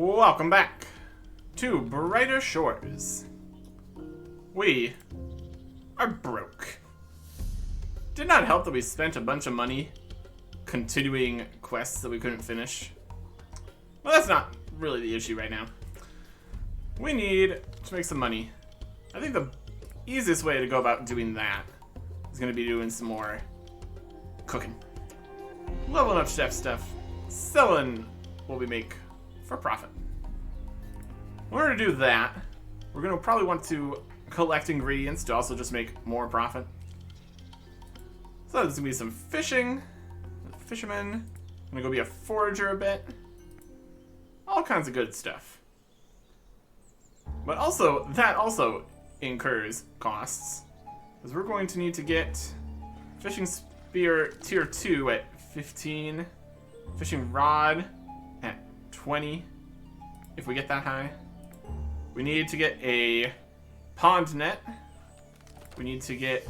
Welcome back to Brighter Shores. We are broke. Did not help that we spent a bunch of money continuing quests that we couldn't finish. Well, that's not really the issue right now. We need to make some money. I think the easiest way to go about doing that is going to be doing some more cooking. Leveling up chef stuff. Selling what we make for profit. In order to do that, we're going to probably want to collect ingredients to also just make more profit. So there's going to be some fishing. Fisherman. I'm going to go be a forager a bit. All kinds of good stuff. But also, that also incurs costs. Because we're going to need to get fishing spear tier 2 at 15. Fishing rod at 20. If we get that high. We need to get a pond net. We need to get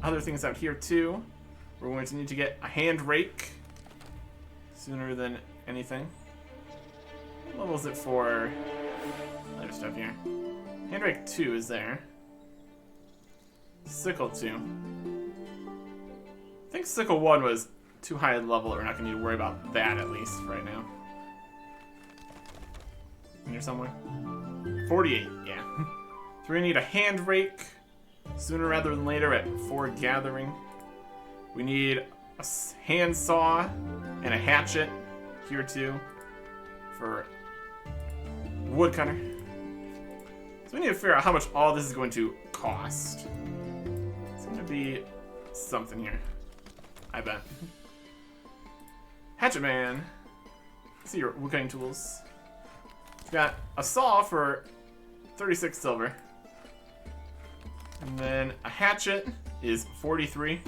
other things out here too. We're going to need to get a hand rake sooner than anything. What level is it for other stuff here? Hand rake 2 is there. Sickle 2. I think sickle 1 was too high a level that we're not going to need to worry about that at least right now. In here somewhere? 48, yeah. So we need a hand rake sooner rather than later at 4 gathering. We need a hand saw and a hatchet here too for woodcutter. So we need to figure out how much all this is going to cost. It's going to be something here, I bet. Hatchet man. Let's see your woodcutting tools. We've got a saw for 36 silver. And then a hatchet is 43.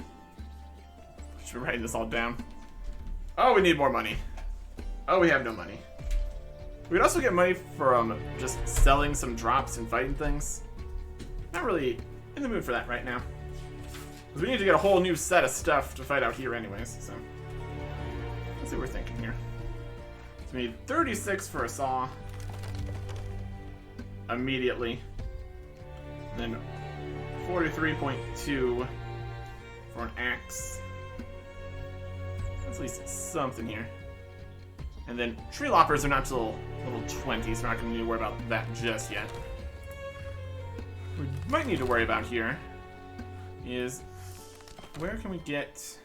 Should be writing this all down. Oh, we need more money. Oh, we have no money. We could also get money from just selling some drops and fighting things. Not really in the mood for that right now. Because we need to get a whole new set of stuff to fight out here anyways, so. Let's see what we're thinking here. So we need 36 for a saw. Immediately. And then 43.2 for an axe. That's at least something here. And then tree loppers are not till level 20, so we're not going to need to worry about that just yet. What we might need to worry about here is where can we get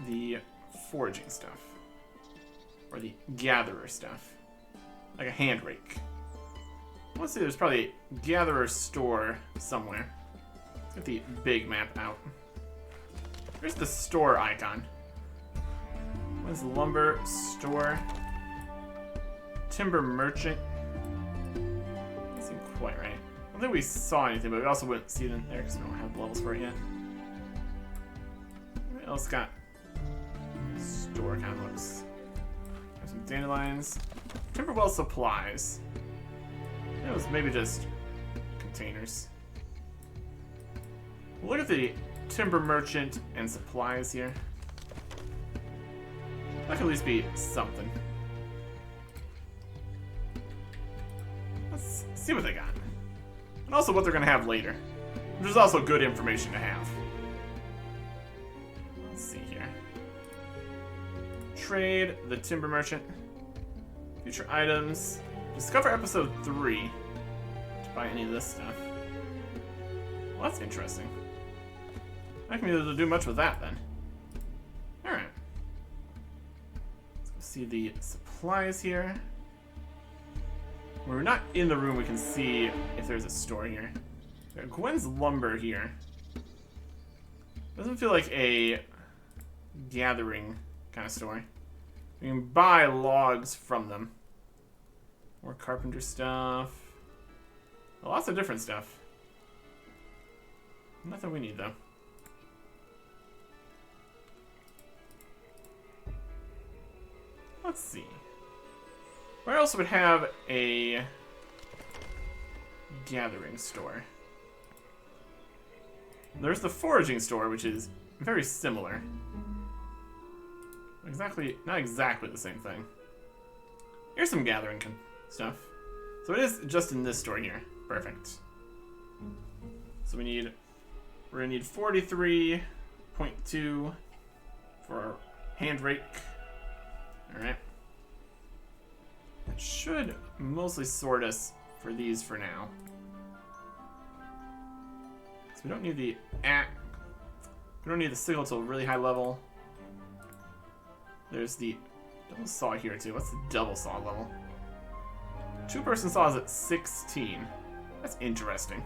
the foraging stuff? Or the gatherer stuff. Like a hand rake. Let's see, there's probably a gatherer store somewhere. Let's get the big map out. Here's the store icon. What is the lumber store? Timber merchant. Doesn't seem quite right. I don't think we saw anything, but we also wouldn't see it in there because we don't have the levels for it yet. What else got? Store kind of looks. There's some dandelions. Timberwell supplies. It was maybe just containers. Look at the timber merchant and supplies here. That could at least be something. Let's see what they got. And also what they're going to have later. Which is also good information to have. Let's see here. Trade the timber merchant. Future items. Discover episode 3 to buy any of this stuff. Well, that's interesting. I can be able to do much with that then. Alright. Let's go see the supplies here. When we're not in the room, we can see if there's a store here. Got Gwen's lumber here. Doesn't feel like a gathering kind of store. We can buy logs from them. More carpenter stuff. Lots of different stuff. Nothing we need, though. Let's see. Where else would have a gathering store? There's the foraging store, which is very similar. Not exactly the same thing. Here's some gathering stuff. So it is just in this store here. Perfect. So we're gonna need 43.2 for our hand rake. Alright. That should mostly sort us for these for now. So we don't need the sickle to a really high level. There's the double saw here too. What's the double saw level? Two-person saw is at 16. That's interesting.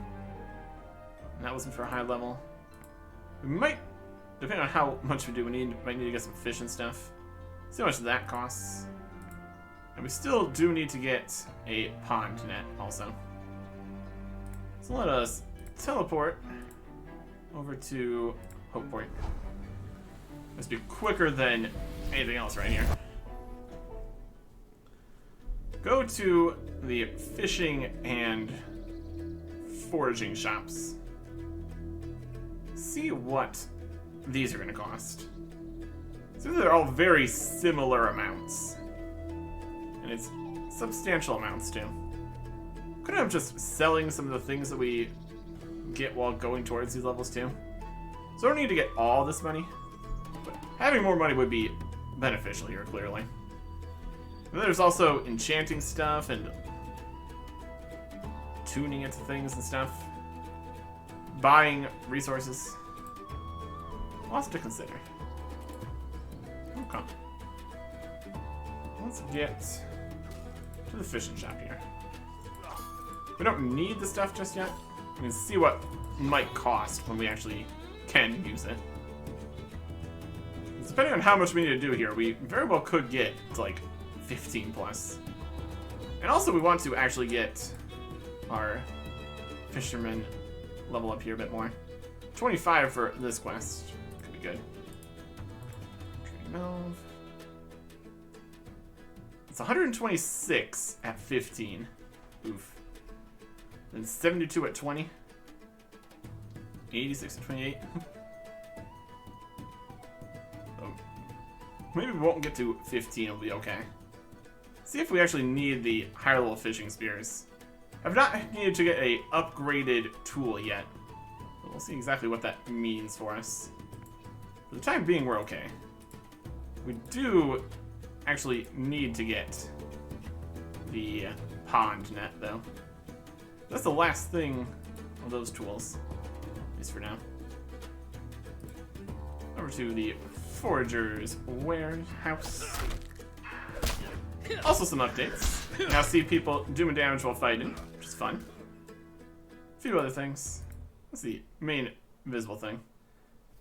And that wasn't for a high level. We might, depending on how much we do, might need to get some fish and stuff. See how much that costs. And we still do need to get a pond net also. So let us teleport over to Hopeport. Must be quicker than anything else right here. Go to the fishing and foraging shops. See what these are going to cost. So they're all very similar amounts. And it's substantial amounts too. Could I have just selling some of the things that we get while going towards these levels too? So I don't need to get all this money, but having more money would be beneficial here, clearly. And there's also enchanting stuff and tuning into things and stuff. Buying resources. Lots to consider. Okay. Let's get to the fishing shop here. We don't need the stuff just yet. We can see what might cost when we actually can use it. Depending on how much we need to do here, we very well could get to like 15 plus. And also we want to actually get our fisherman level up here a bit more. 25 for this quest. Could be good. It's 126 at 15. Oof. Then 72 at 20. 86 at 28. So maybe we won't get to 15, it'll be okay. See if we actually need the higher level fishing spears. I've not needed to get a upgraded tool yet. But we'll see exactly what that means for us. For the time being, we're okay. We do actually need to get the pond net, though. That's the last thing of those tools, at least for now. Over to the Forager's Warehouse. Also some updates. Now see people doing damage while fighting, which is fun. A few other things. That's the main visible thing.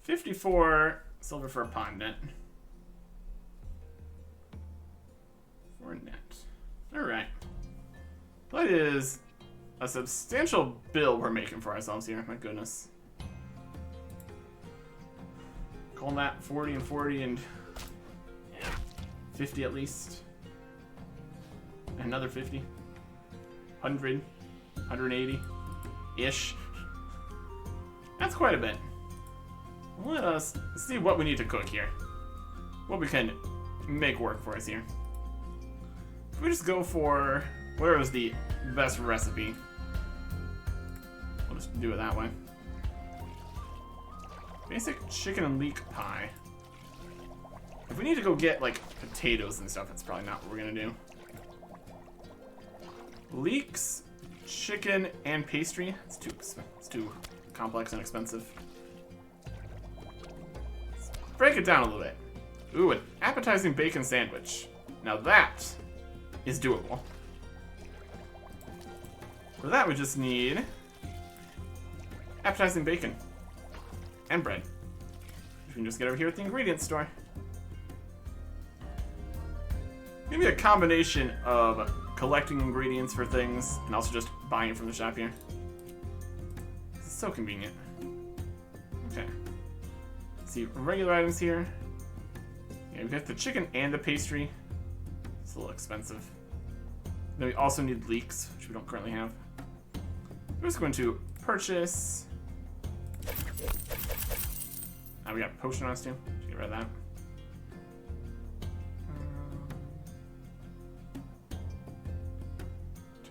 54 silver for a pond net. For a net. Alright. That is a substantial bill we're making for ourselves here. My goodness. Calling that 40 and 40 and 50 at least. Another 50. 100. 180-ish. That's quite a bit. Let us see what we need to cook here. What we can make work for us here. If we just go for where is the best recipe, we'll just do it that way. Basic chicken and leek pie. If we need to go get like potatoes and stuff, that's probably not what we're gonna do. Leeks, chicken, and pastry. It's too complex and expensive. Let's break it down a little bit. Ooh, an appetizing bacon sandwich. Now that is doable. For that, we just need appetizing bacon and bread. We can just get over here at the ingredients store. Maybe a combination of collecting ingredients for things and also just buying it from the shop here. It's so convenient. Okay. Let's see, regular items here. Yeah, we got the chicken and the pastry. It's a little expensive. Then we also need leeks, which we don't currently have. We're just going to purchase. We got potion on us too. Should get rid of that.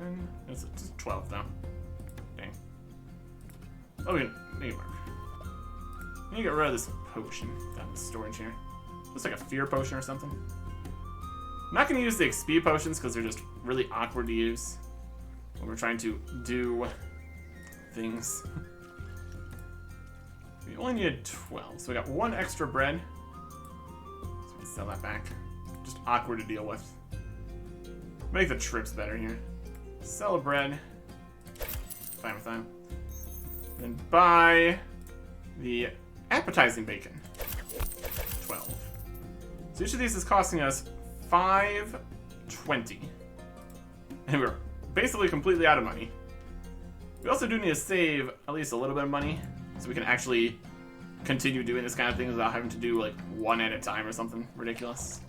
11. It's 12 though. Dang. Oh, we can make it work. I need to get rid of this potion down in the storage here. Looks like a fear potion or something. I'm not going to use the XP potions because they're just really awkward to use when we're trying to do things. We only needed 12, so we got 1 extra bread. So we can sell that back. Just awkward to deal with. Make the trips better here. Sell a bread. Fine with that. Then buy the appetizing bacon. 12. So each of these is costing us $5.20. And we're basically completely out of money. We also do need to save at least a little bit of money so we can actually continue doing this kind of thing without having to do like 1 at a time or something ridiculous.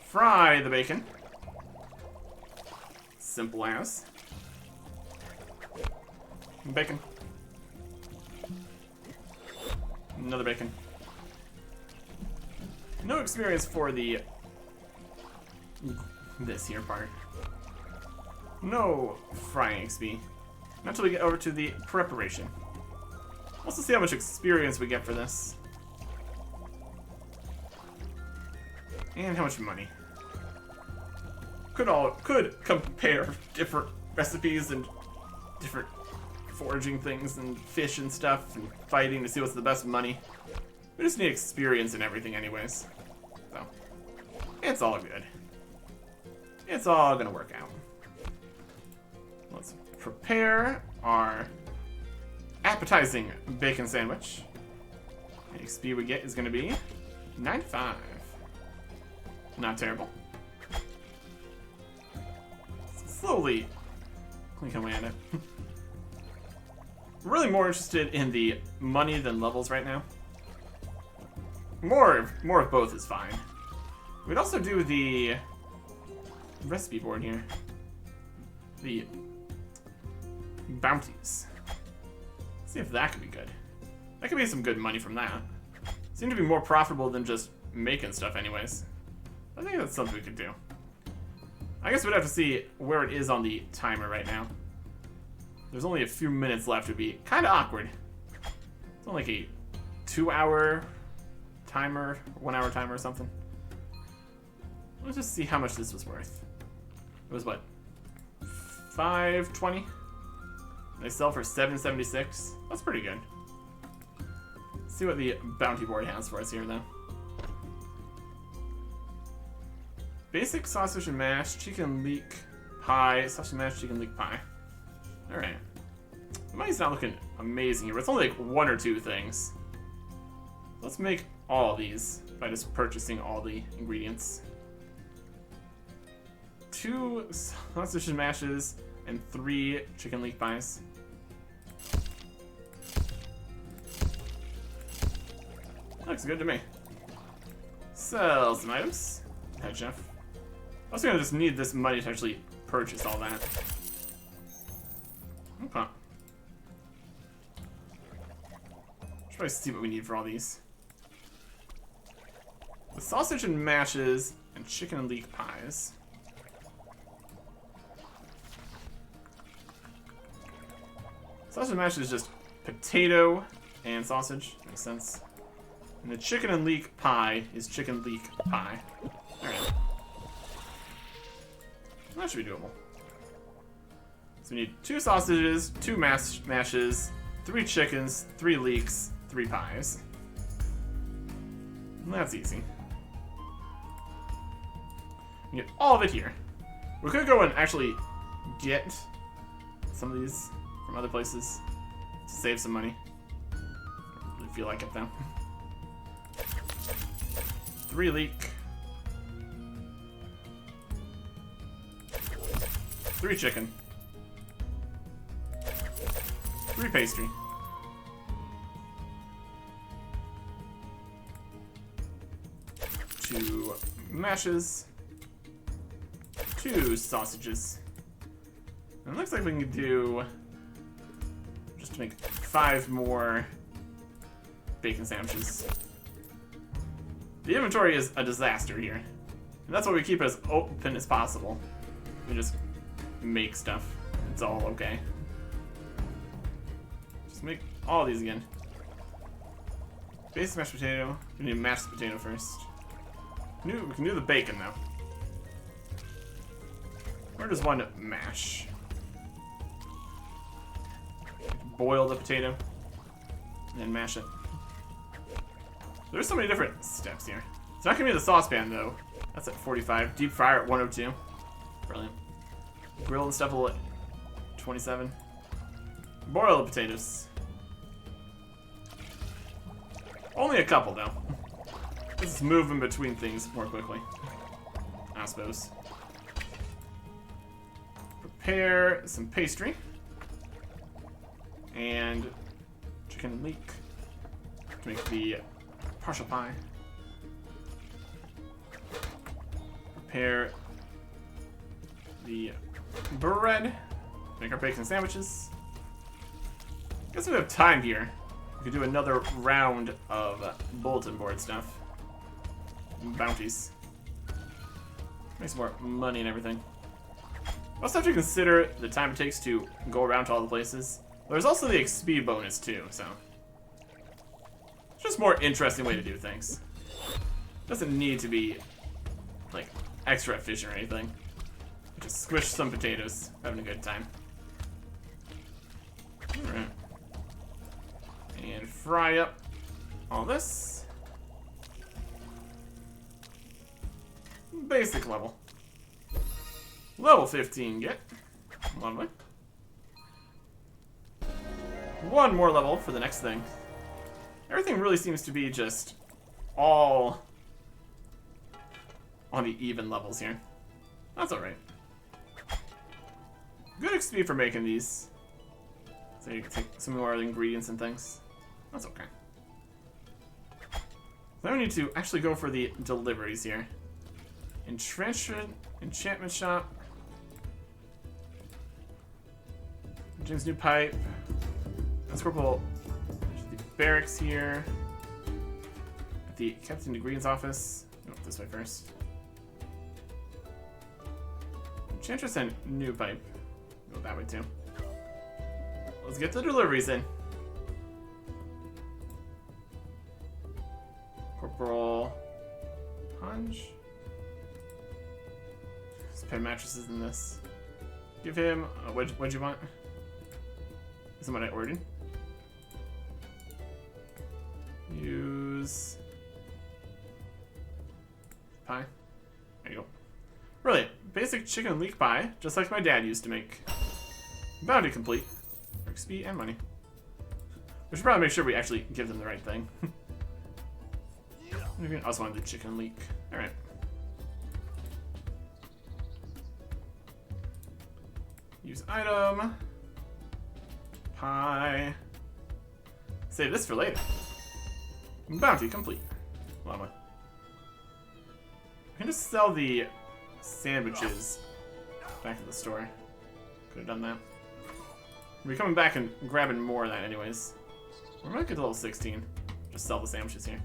Fry the bacon. Simple as. Bacon. Another bacon. No experience for the this here part. No frying XP. Not until we get over to the preparation. Also see how much experience we get for this. And how much money. Could compare different recipes and different foraging things and fish and stuff and fighting to see what's the best money. We just need experience in everything anyways. So, it's all good. It's all gonna work out. Let's prepare our appetizing bacon sandwich. The XP we get is gonna be 95. Not terrible. Slowly clinking away at it. Really more interested in the money than levels right now. More of both is fine. We'd also do the recipe board here. The bounties. See if that could be good. That could be some good money from that. Seem to be more profitable than just making stuff anyways. I think that's something we could do. I guess we'd have to see where it is on the timer right now. There's only a few minutes left. It'd be kind of awkward. It's only like a 2-hour timer, 1-hour timer or something. Let's just see how much this was worth. It was what? $5.20? They sell for $7.76. That's pretty good. Let's see what the bounty board has for us here though. Basic sausage and mash, chicken leek pie, sausage and mash, chicken leek pie. Alright. The money's not looking amazing here, but it's only like 1 or 2 things. Let's make all of these by just purchasing all the ingredients. 2 sausage and mashes and 3 chicken leek pies. Looks good to me. Sell some items. Head chef. I'm also gonna just need this money to actually purchase all that. Okay. Should probably see what we need for all these. The sausage and mashes and chicken and leek pies. Sausage and mash is just potato and sausage. Makes sense. And the chicken and leek pie is chicken leek pie. Alright. That should be doable. So we need 2 sausages, 2 mashes, 3 chickens, 3 leeks, 3 pies. And that's easy. We get all of it here. We could go and actually get some of these from other places to save some money. I really feel like it though. 3 leek. 3 chicken. 3 pastry. 2 mashes. 2 sausages. And it looks like we can do just to make 5 more bacon sandwiches. The inventory is a disaster here. And that's why we keep it as open as possible. We just make stuff. It's all okay. Just make all these again. Basic mashed potato. We need mashed potato first. We can do the bacon now. Where does one mash? Boil the potato. And then mash it. There's so many different steps here. It's not gonna be the saucepan though. That's at 45. Deep fryer at 102. Brilliant. Grill and stuff at 27. Boil the potatoes. Only a couple though. Let's move in between things more quickly, I suppose. Prepare some pastry. And chicken leek to make the partial pie. Prepare the bread. Make our bacon sandwiches. Guess we have time here. We could do another round of bulletin board stuff. Bounties. Make some more money and everything. Also have to consider the time it takes to go around to all the places. There's also the XP bonus too, so it's just a more interesting way to do things. Doesn't need to be like extra efficient or anything. Just squish some potatoes, having a good time. Alright. And fry up all this. Basic level. Level 15 get. Lovely. One more level for the next thing. Everything really seems to be just all on the even levels here. That's alright. Good XP for making these. So you can take some more of the ingredients and things. That's okay. Then we need to actually go for the deliveries here. Enchantment shop. Jim's new pipe. Let's purple. The barracks here. At the Captain Ingredients office. Go this way first. Enchantress and new pipe. Go that way too. Let's get the deliveries in. Corporal Hunch. Let's pay mattresses in this. Give him. What'd you want? Is that what I ordered? Use pie. There you go. Brilliant. Basic chicken leek pie, just like my dad used to make. Bounty complete. For XP and money. We should probably make sure we actually give them the right thing. I also want the chicken leek. Alright. Use item. Pie. Save this for later. Bounty complete. Lovely. I can just sell the sandwiches back at the store. Could have done that. We'll be coming back and grabbing more of that anyways. We might get to level 16. Just sell the sandwiches here.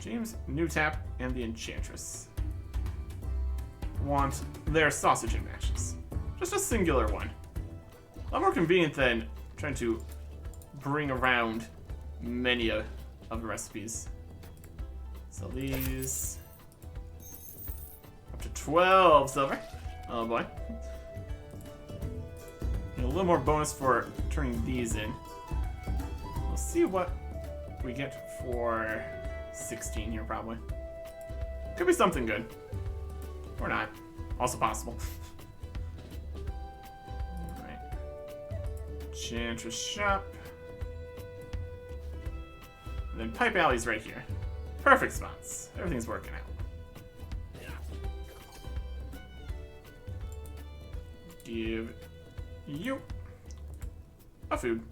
James, New Tap, and the Enchantress want their sausage and mashes. Just a singular one. A lot more convenient than trying to bring around many of the recipes. So these up to 12 silver. Oh boy. And a little more bonus for turning these in. We'll see what we get for 16 here probably. Could be something good. Or not. Also possible. Enchantress shop. And then pipe alley's right here. Perfect spots. Everything's working out. Give you a food.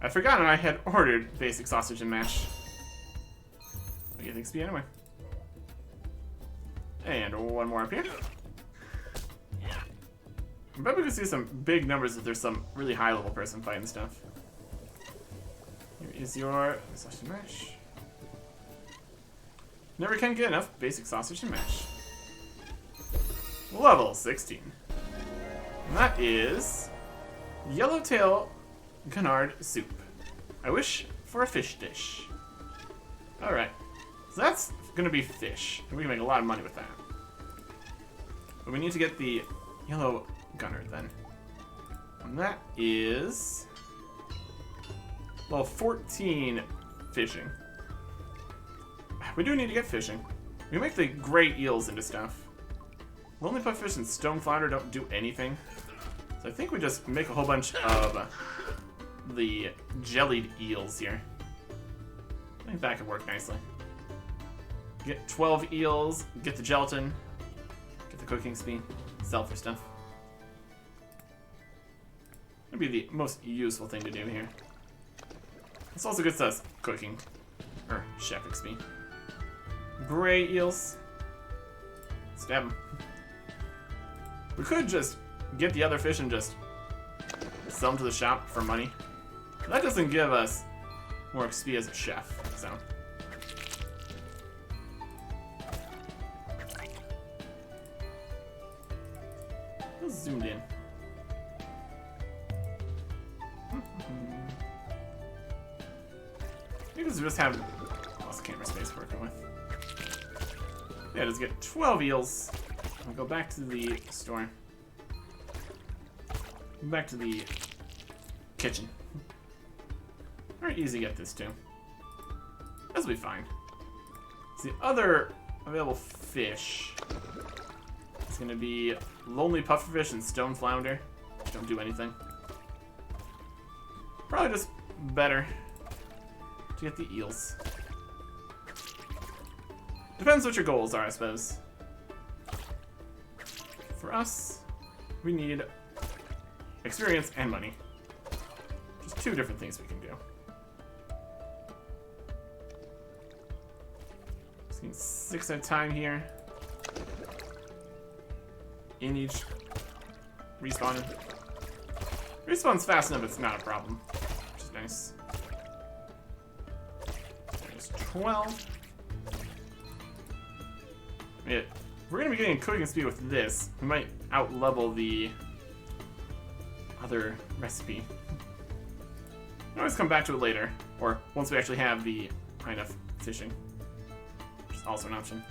I'd forgotten I had ordered basic sausage and mash. I get XP anyway. And one more up here. I bet we can see some big numbers if there's some really high level person fighting stuff. Here is your sausage and mash. Never can get enough basic sausage and mash. Level 16. And that is Yellowtail Canard Soup. I wish for a fish dish. Alright. So that's gonna be fish. And we can make a lot of money with that. But we need to get the yellow gunner then. And that is level 14 fishing. We do need to get fishing. We can make the gray eels into stuff. Lonely pufferfish and stone flounder don't do anything. So I think we just make a whole bunch of the jellied eels here. I think that could work nicely. Get 12 eels, get the gelatin, get the cooking speed, sell for stuff. That'd be the most useful thing to do here. This also gets us cooking, or chef XP. Gray eels. Stab them. We could just get the other fish and just sell them to the shop for money. But that doesn't give us more XP as a chef, so. Let's zoom in. Because we just have less camera space working with. Yeah, just get 12 eels. I'll go back to the store. Back to the kitchen. Very easy to get this too. This will be fine. So the other available fish is going to be lonely pufferfish and stone flounder. Don't do anything. Probably just better to get the eels. Depends what your goals are, I suppose. For us, we need experience and money. Just two different things we can do. Just need 6 at a time here. In each respawning. Respawn's fast enough, it's not a problem. Which is nice. There's 12. Yeah, we're gonna be getting cooking speed with this. We might out-level the other recipe. We can always come back to it later, or once we actually have the high enough fishing, which is also an option.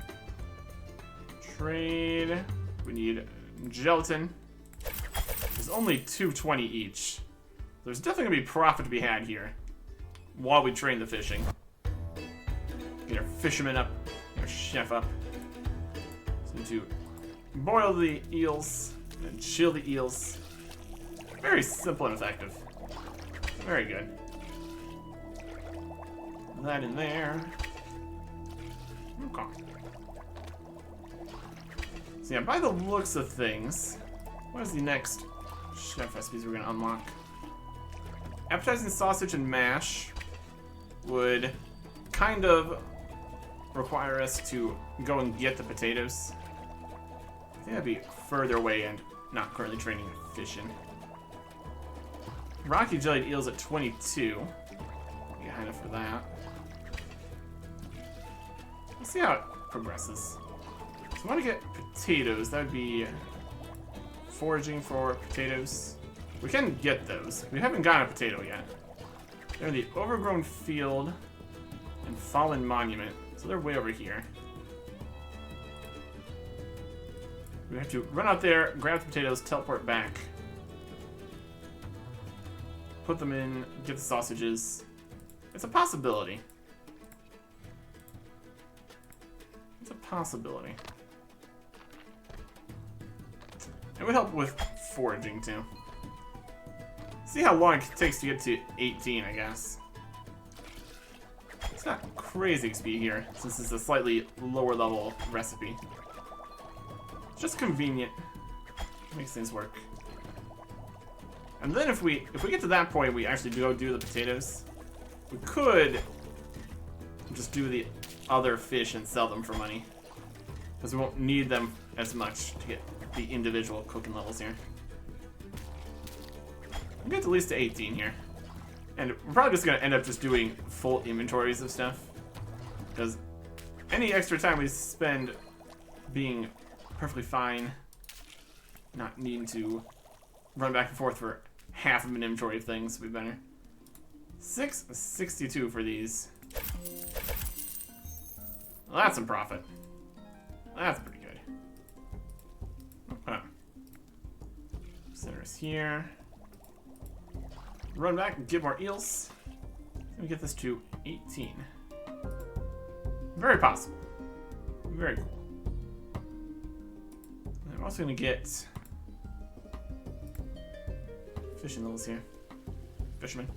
Trade. We need gelatin. There's only 220 each. There's definitely gonna be profit to be had here while we train the fishing. Get our fisherman up, get our chef up. To boil the eels and chill the eels. Very simple and effective. Very good. That in there. Okay. So yeah, by the looks of things, what is the next chef recipes we're gonna unlock? Appetizing sausage and mash would kind of require us to go and get the potatoes. I think that'd be further away and not currently training fishing. Rocky jellied eels at 22. Get high enough for that. Let's see how it progresses. So I want to get potatoes. That would be foraging for potatoes. We can get those. We haven't gotten a potato yet. They're in the overgrown field and fallen monument. So they're way over here. We have to run out there, grab the potatoes, teleport back. Put them in, get the sausages. It's a possibility. It's a possibility. It would help with foraging too. See how long it takes to get to 18, I guess. It's not crazy XP here, since it's a slightly lower level recipe. It's just convenient. Makes things work. And then if we get to that point, we actually go do the potatoes. We could just do the other fish and sell them for money, because we won't need them as much to get the individual cooking levels here. We'll get at least to 18 here. And we're probably just going to end up just doing full inventories of stuff, because any extra time we spend being perfectly fine not needing to run back and forth for half of an inventory of things would be better. 662 for these. Well, that's some profit. That's pretty good. Okay. Center is here. Run back and get more eels. Let me get this to 18. Very possible. Very cool. I'm also going to get fishing levels here. Fisherman.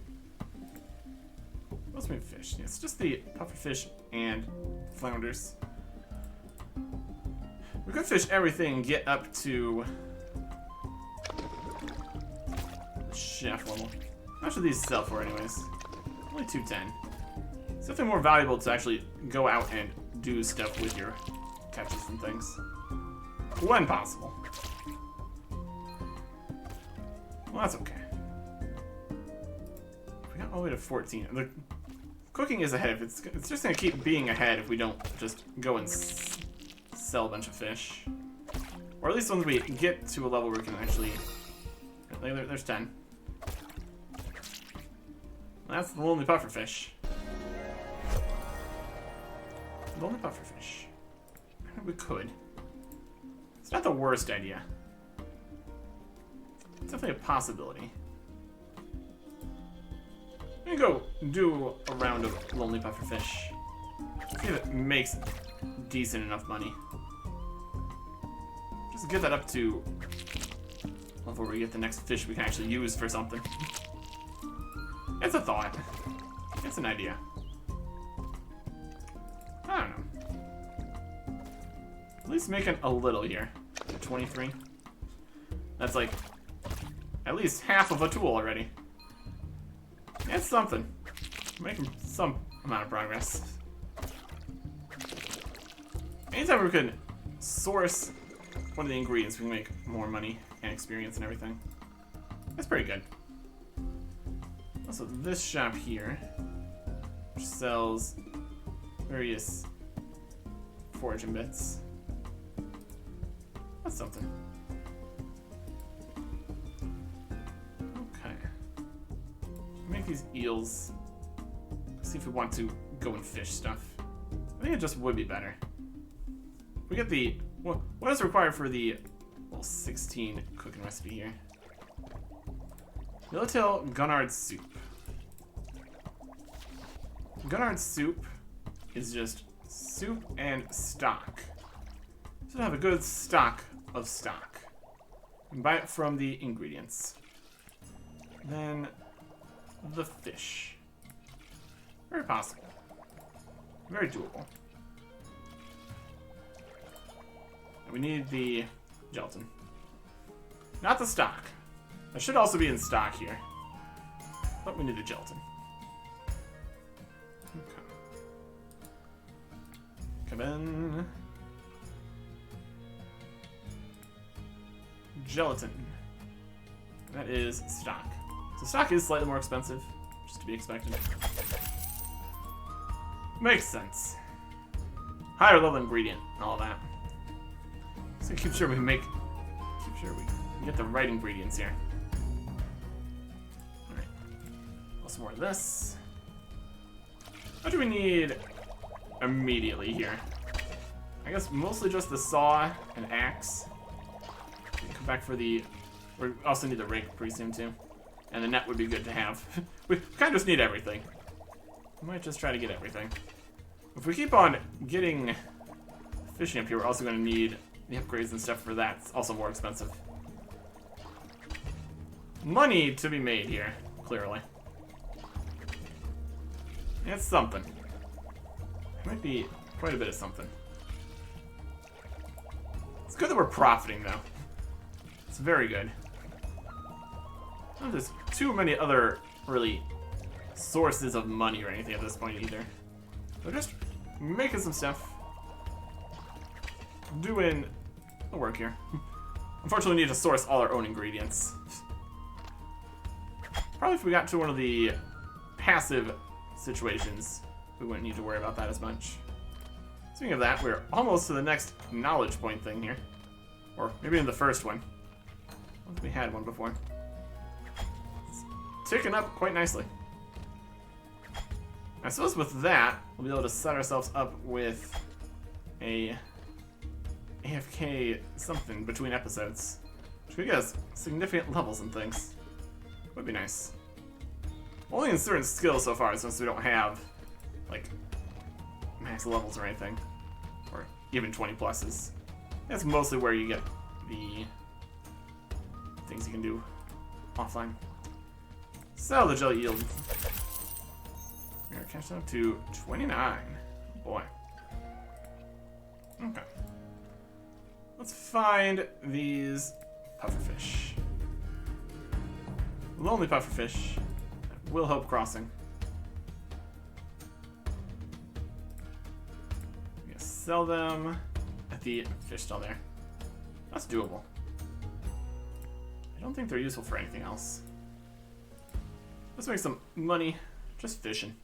What else do we have fish? Yeah, it's just the pufferfish and flounders. We could fish everything and get up to the chef level. How much do these sell for anyways? Only 210. It's definitely more valuable to actually go out and do stuff with your catches and things. When possible. Well, that's okay. We got all the way to 14. The cooking is ahead. It's just going to keep being ahead if we don't just go and sell a bunch of fish. Or at least when we get to a level where we can actually... There's 10. That's the lonely pufferfish. Lonely pufferfish. I think we could. It's not the worst idea. It's definitely a possibility. I'm gonna go do a round of lonely pufferfish. See if it makes decent enough money. Just get that up to level where we get the next fish we can actually use for something. It's a thought. It's an idea. I don't know. At least making a little here. 23. That's like at least half of a tool already. It's something. Making some amount of progress. Anytime we can source one of the ingredients, we can make more money and experience and everything. That's pretty good. Also, this shop here, which sells various foraging bits. That's something. Okay. Make these eels. See if we want to go and fish stuff. I think it just would be better. We get the... What is required for the 16 cooking recipe here? Yellowtail Gunard soup. Gunard soup is just soup and stock. So have a good stock of stock. And buy it from the ingredients. Then the fish. Very possible. Very doable. And we need the gelatin. Not the stock. That should also be in stock here. But we need the gelatin. Okay. Come in. Gelatin. That is stock. So stock is slightly more expensive, just to be expected. Makes sense. Higher level ingredient and all that. So keep sure we get the right ingredients here. Alright. Also more of this. What do we need immediately here? I guess mostly just the saw and axe. Come back for the... We also need the rake pretty soon too. And the net would be good to have. We kind of just need everything. We might just try to get everything. If we keep on getting fishing up here, we're also going to need the upgrades and stuff for that. It's also more expensive. Money to be made here, clearly. It's something. It might be quite a bit of something. It's good that we're profiting, though. It's very good. Not there's too many other, really, sources of money or anything at this point, either. We're just making some stuff. Doing the work here. Unfortunately, we need to source all our own ingredients. Probably if we got to one of the passive situations, we wouldn't need to worry about that as much. Speaking of that, we're almost to the next knowledge point thing here. Or maybe in the first one. don't think we had one before. It's ticking up quite nicely. I suppose with that, we'll be able to set ourselves up with a AFK something between episodes. Which could get us significant levels and things. Would be nice. Only in certain skills so far, since we don't have, like, max levels or anything. Or even 20 pluses. That's mostly where you get the things you can do offline. Sell the jelly yield. We're catching up to 29. Boy. Okay. Let's find these pufferfish. Lonely pufferfish. Will Hope Crossing. I'm gonna sell them at the fish stall there. That's doable. I don't think they're useful for anything else. Let's make some money just fishing.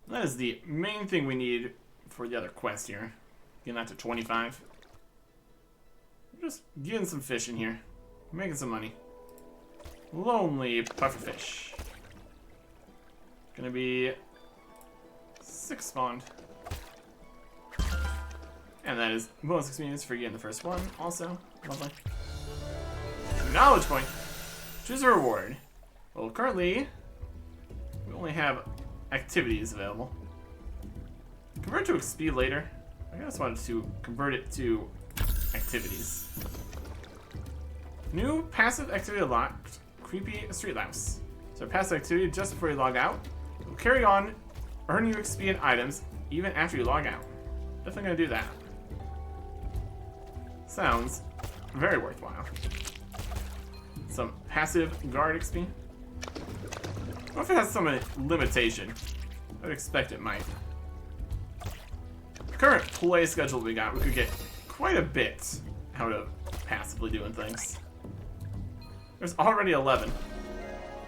That is the main thing we need for the other quest here. Getting that to 25. Just getting some fish in here. Making some money. Lonely pufferfish. Gonna be 6 spawned. And that is bonus experience for getting the first one. Also, lovely. Knowledge point. Choose a reward. Well, currently, we only have activities available. Convert to XP later. I just wanted to convert it to activities. New passive activity unlocked. Creepy street lamps. So passive activity just before you log out. It will carry on, earn you XP and items even after you log out. Definitely gonna do that. Sounds very worthwhile. Some passive guard XP. What if it has some limitation? I would expect it might. The current play schedule we got, we could get quite a bit out of passively doing things. There's already 11.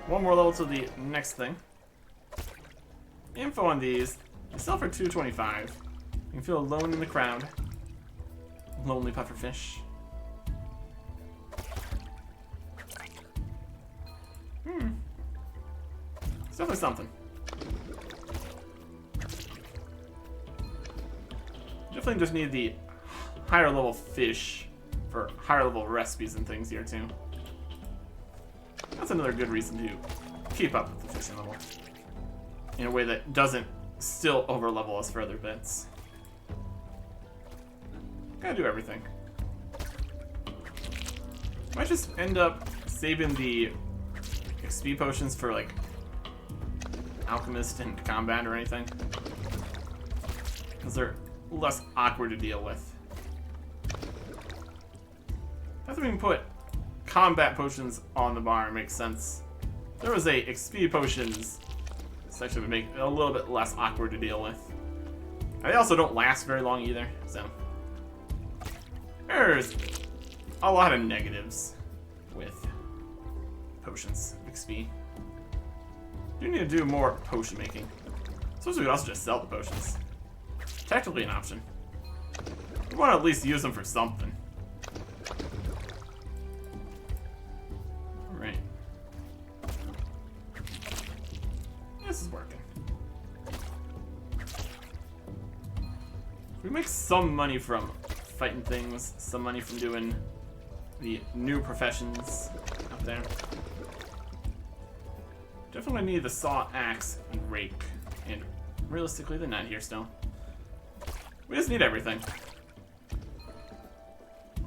One more level to the next thing. Info on these. They sell for $2.25. You can feel alone in the crowd. Lonely pufferfish. It's definitely something. Definitely just need the higher level fish for higher level recipes and things here too. That's another good reason to keep up with the fishing level. In a way that doesn't still over level us for other bits. Gotta do everything. Might just end up saving the XP potions for like Alchemist and Combat or anything. Because they're less awkward to deal with. That's when we can put combat potions on the bar, makes sense. If there was a XP potions section, would make it a little bit less awkward to deal with. And they also don't last very long either, so there's a lot of negatives with potions XP. Do need to do more potion making. Suppose we could also just sell the potions. Technically an option. We want to at least use them for something. Alright. This is working. We make some money from fighting things, some money from doing the new professions up there. Definitely need the saw, axe, and rake. And realistically, they're not here still. We just need everything.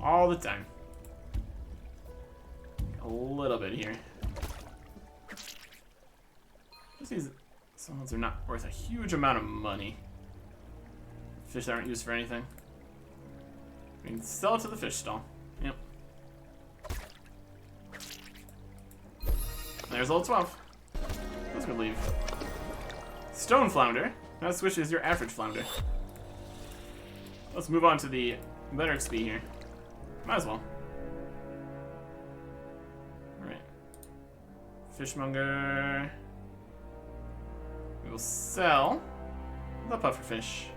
All the time. A little bit here. Just these ones are not worth a huge amount of money. Fish that aren't used for anything. We can sell it to the fish stall. Yep. There's level 12. Let's go leave. Stone flounder. Now switch is your average flounder. Let's move on to the better XP here. Might as well. Alright. Fishmonger. We will sell the pufferfish.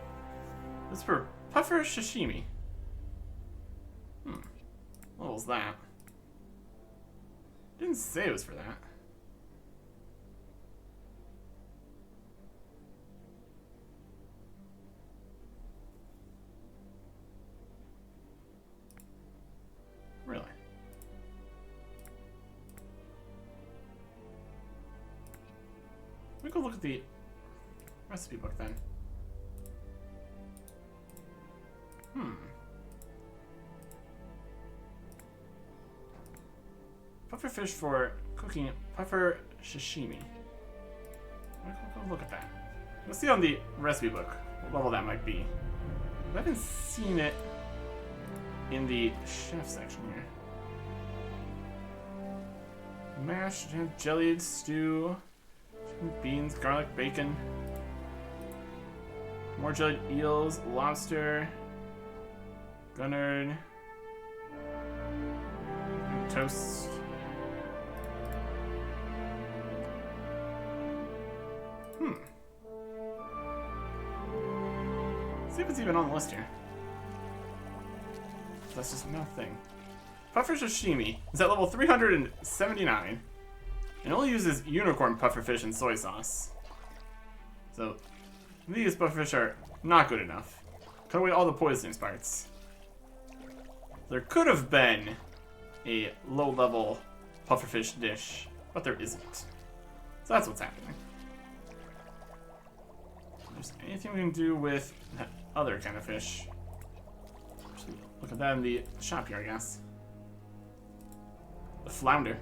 This is for puffer sashimi. What was that? Didn't say it was for that. Really? We go look at the recipe book then. Puffer fish for cooking puffer sashimi. Go look at that. We'll see on the recipe book what level that might be. I haven't seen it in the chef section here. Mashed, jellied stew, beans, garlic, bacon. More jellied eels, lobster, Gunnard, toast. See if it's even on the list here. That's just no thing. Puffer sashimi is at level 379 and only uses unicorn pufferfish and soy sauce. So these pufferfish are not good enough. Cut away all the poisonous parts. There could have been a low-level pufferfish dish, but there isn't. So that's what's happening. If there's anything we can do with that other kind of fish. Look at that in the shop here, I guess. The flounder.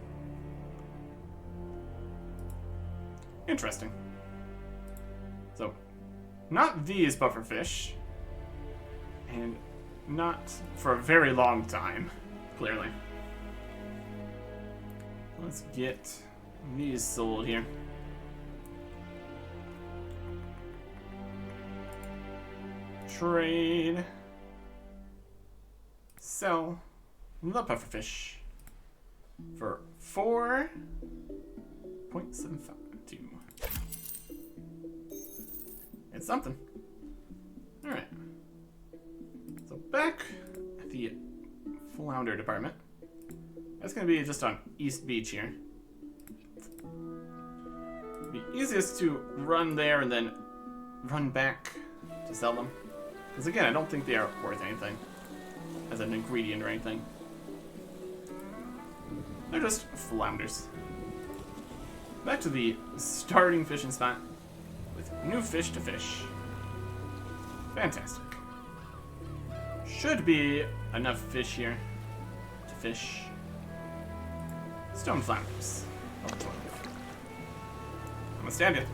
Interesting. So, not these pufferfish. And not for a very long time, clearly. Let's get these sold here. Trade. Sell the pufferfish for 4.752. It's something. Alright. So back at the flounder department. That's going to be just on East Beach here. It'd be easiest to run there and then run back to sell them. Because again, I don't think they are worth anything as an ingredient or anything. They're just flounders. Back to the starting fishing spot with new fish to fish. Fantastic. Should be enough fish here to fish. Stone flounders. Oh, I'm gonna stand it.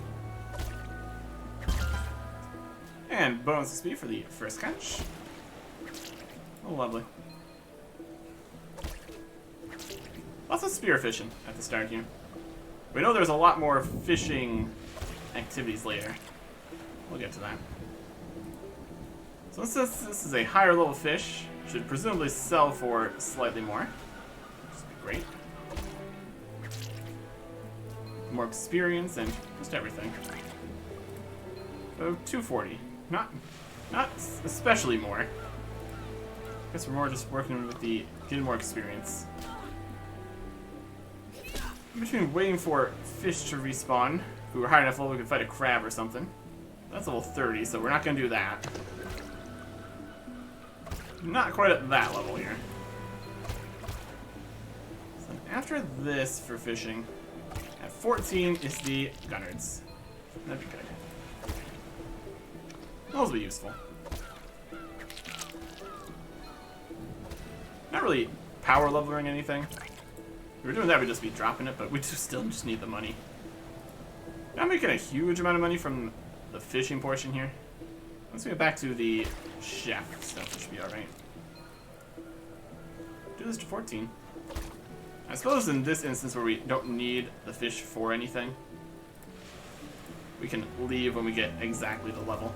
And bonus XP for the first catch. Oh, lovely. Lots of spear fishing at the start here. We know there's a lot more fishing activities later. We'll get to that. So since this is a higher level fish, should presumably sell for slightly more. Which would be great. More experience and just everything. So 240. Not especially more. I guess we're more just working with the getting more experience. In between waiting for fish to respawn, who are high enough level we can fight a crab or something. That's level 30, so we're not gonna do that. Not quite at that level here. So after this for fishing, at 14 is the Gunnards. That'd be good. Those will be useful. Not really power leveling anything. If we were doing that, we'd just be dropping it, but we still just need the money. Not making a huge amount of money from the fishing portion here. Let's get back to the chef stuff, which should be alright. Do this to 14. I suppose in this instance where we don't need the fish for anything, we can leave when we get exactly the level.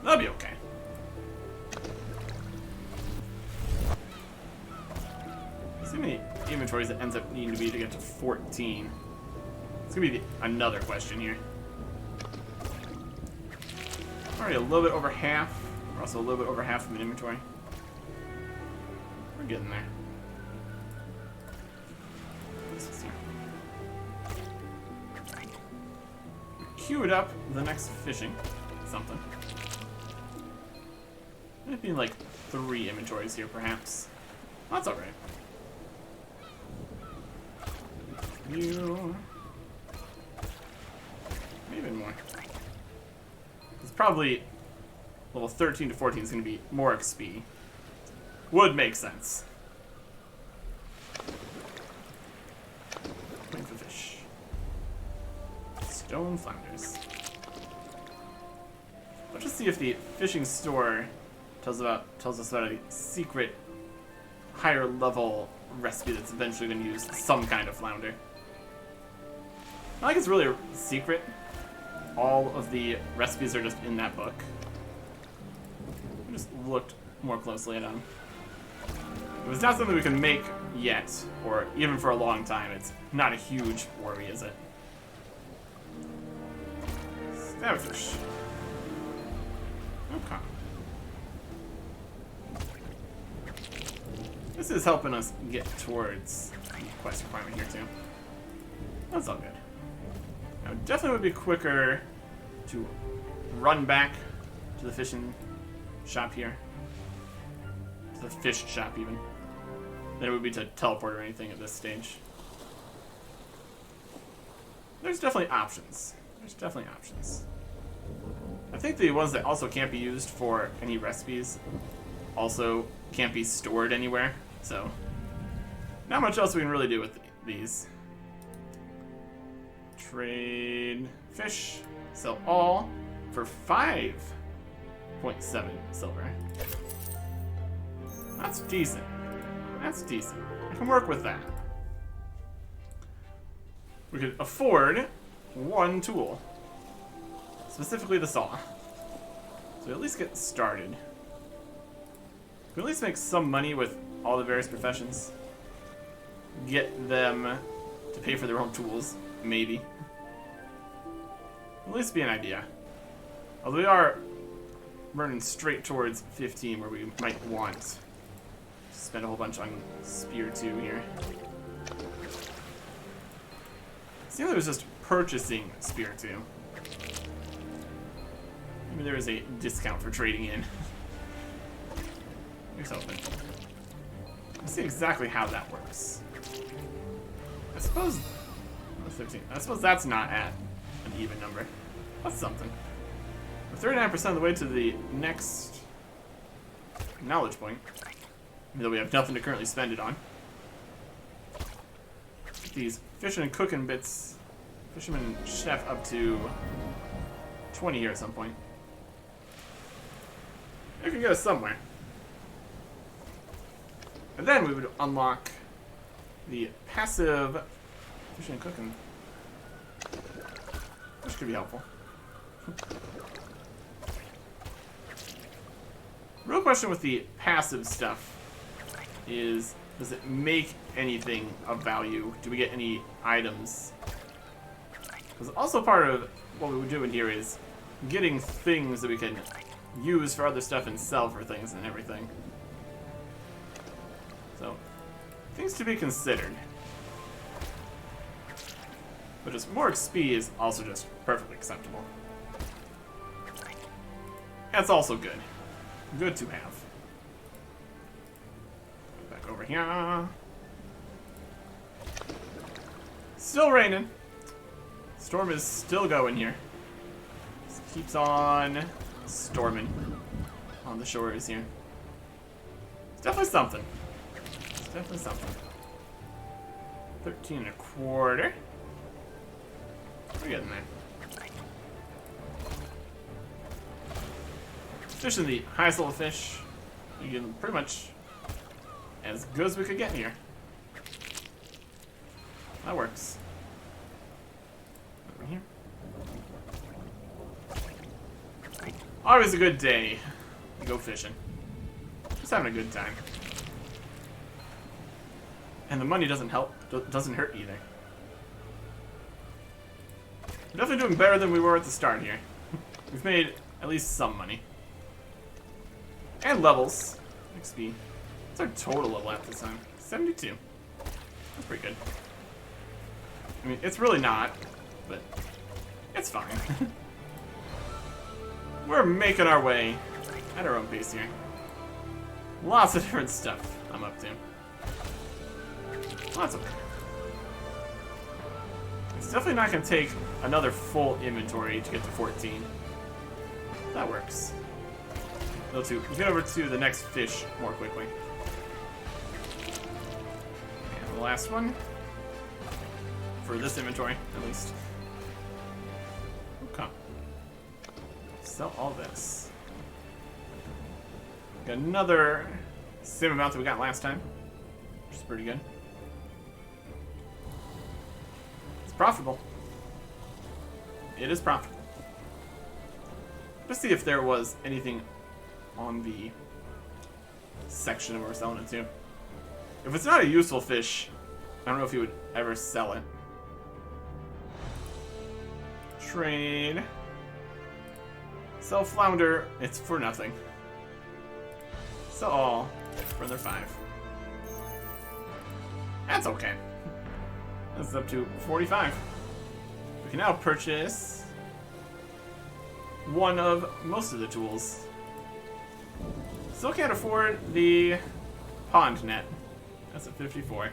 That'll be okay. See how many inventories it ends up needing to be to get to 14. It's gonna be another question here. Already a little bit over half. We're also a little bit over half from an inventory. We're getting there. queued up the next fishing something. Might be like 3 inventories here, perhaps. That's alright. You. Maybe more. It's probably level 13 to 14 is going to be more XP. Would make sense. Waiting for fish. Stone flounders. Let's just see if the fishing store tells us about a secret higher level recipe that's eventually going to use some kind of flounder. I think it's really a secret. All of the recipes are just in that book. I just looked more closely at them. It was not something we can make yet, or even for a long time. It's not a huge worry, is it? Stabfish. Okay. This is helping us get towards the quest requirement here, too. That's all good. Now, it definitely would be quicker to run back to the fishing shop here. To the fish shop, even. Than it would be to teleport or anything at this stage. There's definitely options. There's definitely options. I think the ones that also can't be used for any recipes also can't be stored anywhere, so not much else we can really do with these. Trade fish, sell all for 5.7 silver. That's decent. That's decent. I can work with that. We could afford 1 tool. Specifically the saw. So at least get started. We can at least make some money with all the various professions. Get them to pay for their own tools, maybe. At least be an idea. Although we are running straight towards 15 where we might want to spend a whole bunch on Spear 2 here. See, there was just purchasing Spear 2. Maybe there is a discount for trading in. Here's open. Let's see exactly how that works. I suppose 15. I suppose that's not at an even number. That's something. We're 39% of the way to the next knowledge point. Even though we have nothing to currently spend it on. Get these fishing and cooking bits. Fisherman chef up to 20 here at some point. It can get us somewhere. And then we would unlock the passive fishing and cooking, which could be helpful. Real question with the passive stuff is, does it make anything of value? Do we get any items? Because also part of what we would do in here is getting things that we can use for other stuff and sell for things and everything. So, things to be considered. But just more XP is also just perfectly acceptable. That's also good. Good to have. Back over here. Still raining. Storm is still going here. Just keeps on storming on the shores here. It's definitely something. It's definitely something. 13.25. We're getting there. Fishing the highest level fish. You get pretty much as good as we could get here. That works. Over here. Always a good day to go fishing. Just having a good time. And the money doesn't help, doesn't hurt either. We're definitely doing better than we were at the start here. We've made at least some money. And levels. XP. What's our total level at this time? 72. That's pretty good. I mean, it's really not, but It's fine. We're making our way at our own pace here. Lots of different stuff I'm up to. Well, that's okay. It's definitely not going to take another full inventory to get to 14. That works. Though to get over to the next fish more quickly. And the last one. For this inventory, at least. Okay. Sell all this. Got another same amount that we got last time, which is pretty good. It's profitable. It is profitable. Let's see if there was anything on the section that we're selling it to. If it's not a useful fish, I don't know if you would ever sell it. Trade. Sell flounder. It's for nothing. Sell all for another 5. That's okay. That's up to 45. We can now purchase one of most of the tools. Still can't afford the pond net. That's at 54.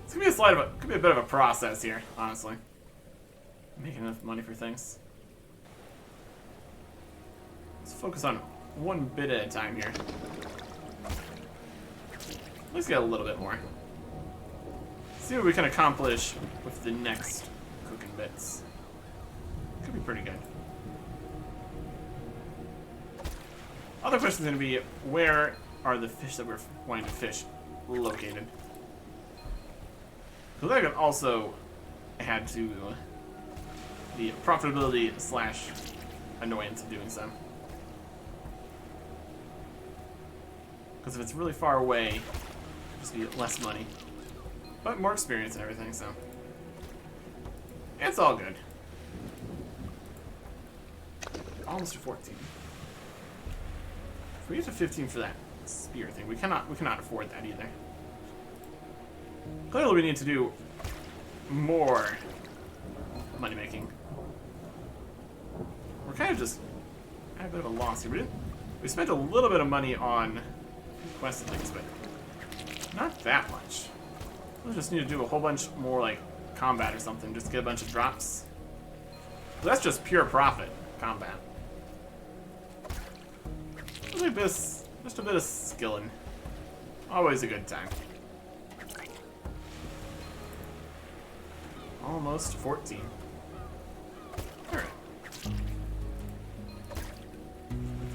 It's gonna be could be a bit of a process here, honestly. Making enough money for things. Let's focus on one bit at a time here. Let's get a little bit more. See what we can accomplish with the next cooking bits. Could be pretty good. Other question is going to be, where are the fish that we're wanting to fish located? Because that could also add to the profitability / annoyance of doing so. Because if it's really far away, it'll just be less money. But more experience and everything, so. It's all good. Almost to 14. If we get to 15 for that spear thing, we cannot afford that either. Clearly we need to do more money making. We're kind of just at a bit of a loss here. We spent a little bit of money on quests and things, but not that much. We'll just need to do a whole bunch more like combat or something, just get a bunch of drops. So that's just pure profit combat. Just a bit of skilling. Always a good time. Almost 14. Alright.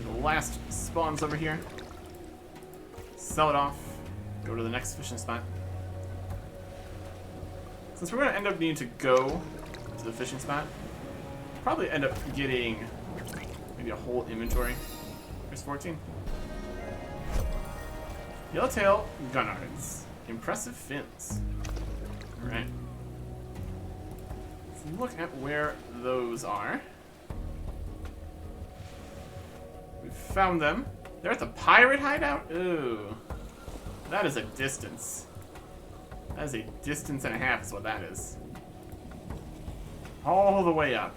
The last spawns over here. Sell it off. Go to the next fishing spot. Since we're going to end up needing to go to the fishing spot, probably end up getting maybe a whole inventory. There's 14. Yellowtail Gunnards. Impressive fins. Alright. Let's look at where those are. We found them. They're at the pirate hideout? Ooh. That is a distance. That is a distance and a half is what that is. All the way up.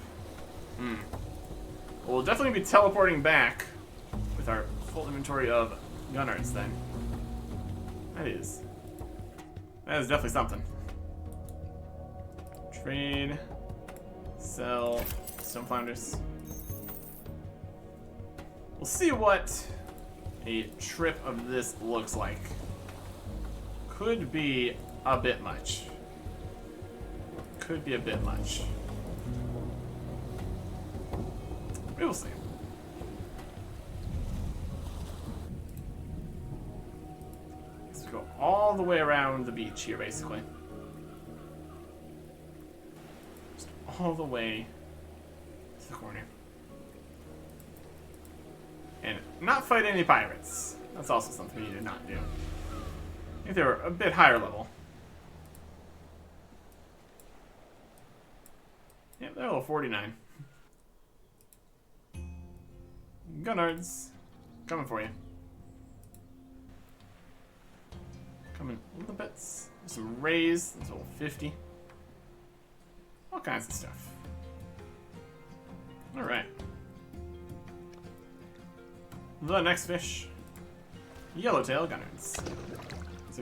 We'll definitely be teleporting back with our full inventory of Gunnards then. That is definitely something. Trade. Sell. Stone flounders. We'll see what a trip of this looks like. Could be a bit much. Could be a bit much. We will see. Let's go all the way around the beach here, basically. Just all the way to the corner. And not fight any pirates. That's also something we need to not do. I think they were a bit higher level. Yep, they're level 49. Gunnards, coming for you. Coming little bits. Some rays, that's level 50. All kinds of stuff. Alright. The next fish. Yellowtail Gunnards. Looks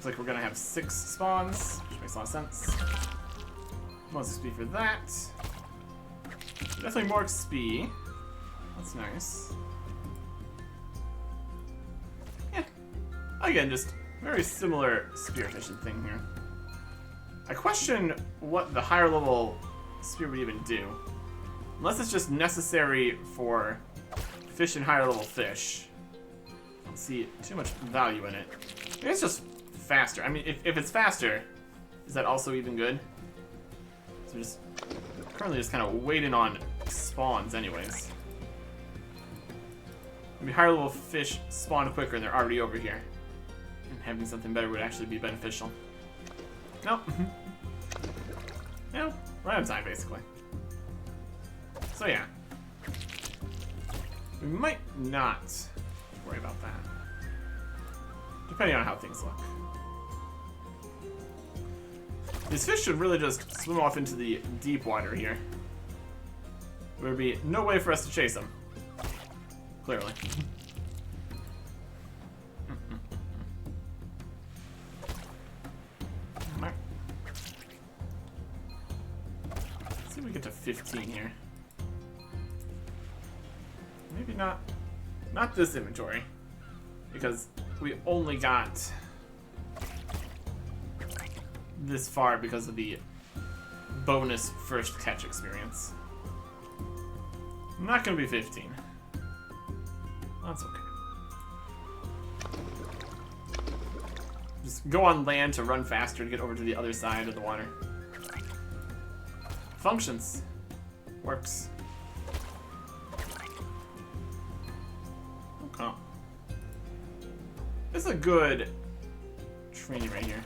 like we're gonna have 6 spawns, which makes a lot of sense. More XP for that. Definitely more XP. That's nice. Yeah. Again, just very similar spearfishing thing here. I question what the higher level spear would even do. Unless it's just necessary for fishing higher level fish. I don't see too much value in it. Maybe it's just faster. I mean, if it's faster, is that also even good? So we're just currently just kind of waiting on spawns anyways. Maybe higher level fish spawn quicker and they're already over here. And having something better would actually be beneficial. Nope. No, right on time basically. So yeah. We might not worry about that. Depending on how things look. These fish should really just swim off into the deep water here. There would be no way for us to chase them. Clearly. Let's see if we get to 15 here. Maybe not this inventory. Because we only got this far because of the bonus first catch experience. Not gonna be 15. That's okay. Just go on land to run faster to get over to the other side of the water. Functions. Works. Okay. This is a good training right here.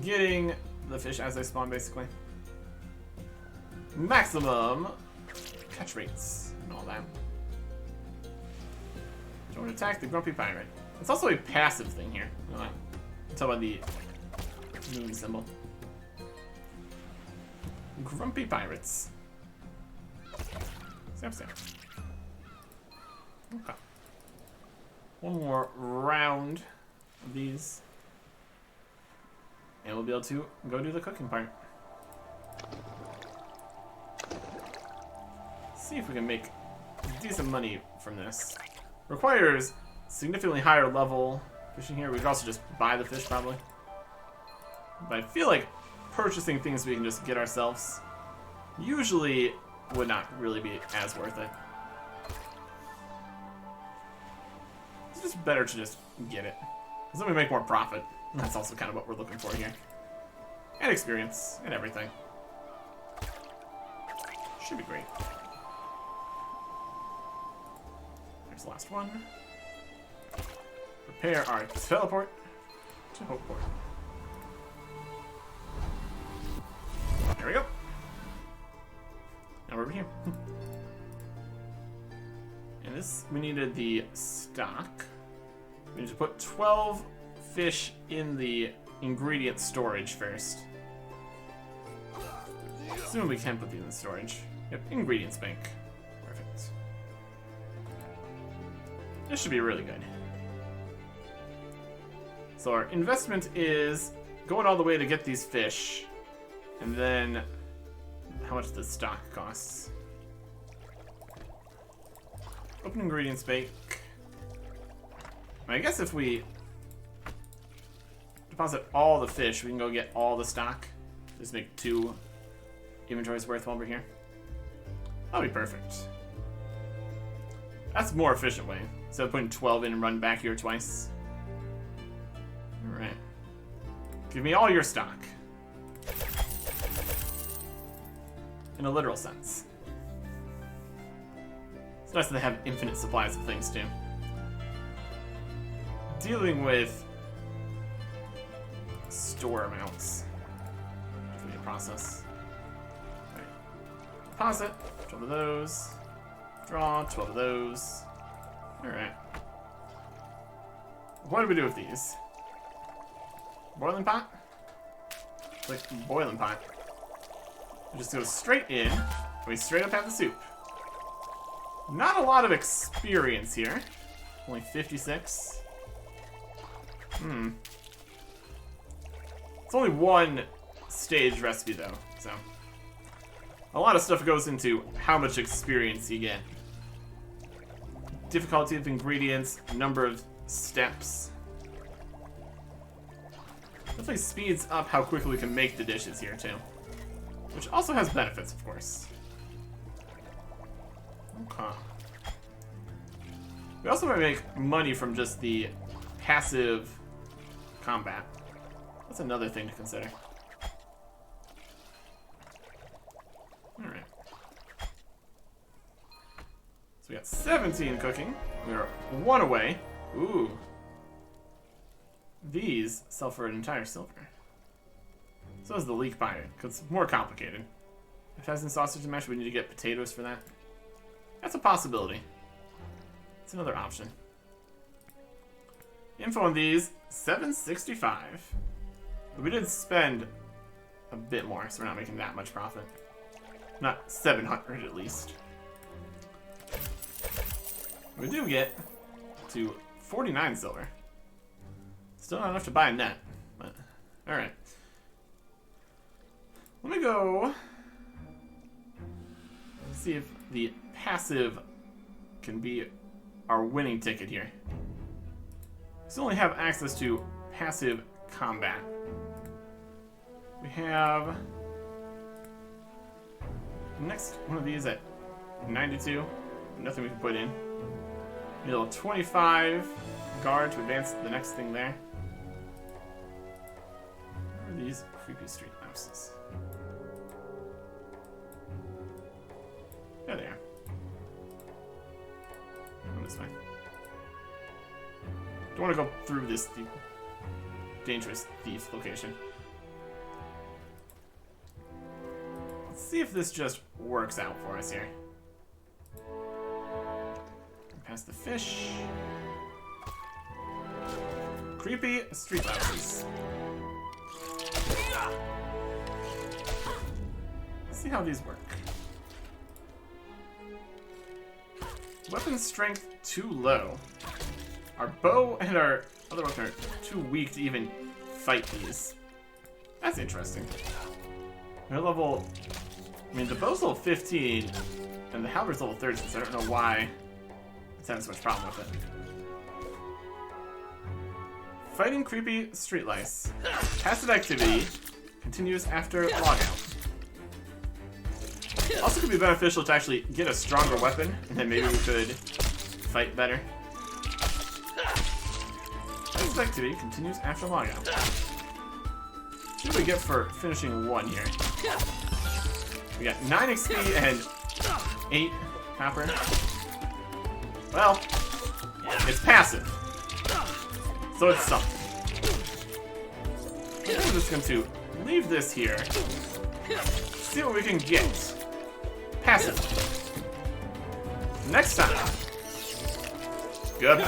Getting the fish as they spawn, basically. Maximum catch rates and all that. Don't attack the Grumpy Pirate. It's also a passive thing here. Talk about the moon symbol. Grumpy Pirates. Snap, snap. Okay. One more round of these. And we'll be able to go do the cooking part. See if we can make decent money from this. Requires significantly higher level fishing here. We could also just buy the fish probably. But I feel like purchasing things we can just get ourselves usually would not really be as worth it. It's just better to just get it. Because then we make more profit. And that's also kind of what we're looking for here. And experience, and everything. Should be great. There's the last one. Prepare our teleport to Hopeport. There we go. Now we're over here. And this, we needed the stock. We need to put 12 fish in the ingredient storage first. Assume we can put these in the storage. Yep, ingredients bank. Perfect. This should be really good. So our investment is going all the way to get these fish. And then how much the stock costs. Open ingredients bank. I guess if we deposit all the fish, we can go get all the stock. Just make 2 inventories worth while we're here. That'll be perfect. That's a more efficient way. Instead of putting 12 in and run back here twice. Alright. Give me all your stock. In a literal sense. It's nice that they have infinite supplies of things too. Dealing with store amounts. It's gonna be a process. Right. Deposit, 12 of those. Draw, 12 of those. Alright. What do we do with these? Boiling pot? Like boiling pot. It just goes straight in. We straight up have the soup. Not a lot of experience here. Only 56. It's only one stage recipe though, so a lot of stuff goes into how much experience you get. Difficulty of ingredients, number of steps. Definitely speeds up how quickly we can make the dishes here too. Which also has benefits, of course. Okay. We also might make money from just the passive combat. That's another thing to consider. Alright. So we got 17 cooking. We are 1 away. Ooh. These sell for an entire silver. So is the leek pie, because it's more complicated. If it has a sausage and mash, we need to get potatoes for that. That's a possibility. It's another option. Info on these, 765. But we did spend a bit more, so we're not making that much profit. Not 700 at least. We do get to 49 silver. Still not enough to buy a net, but alright. Let me go see if the passive can be our winning ticket here. We still only have access to passive combat. We have the next one of these at 92. Nothing we can put in. We have a 25 guard to advance the next thing there. Where are these creepy street mouses? There they are. Oh, this way. Don't want to go through this dangerous thief location. Let's see if this just works out for us here. Past the fish. Creepy street louses. Let's see how these work. Weapon strength too low. Our bow and our other weapon are too weak to even fight these. That's interesting. They're level... I mean, the bow's level 15, and the halberd's level 13, so I don't know why it's having so much problem with it. Fighting creepy street lice. Passive activity continues after logout. Also could be beneficial to actually get a stronger weapon, and then maybe we could fight better. Passive activity continues after logout. What do we get for finishing one here? We got 9 XP and 8 copper. Well, it's passive. So it's something. I'm just going to leave this here. See what we can get. Passive. Next time. Good.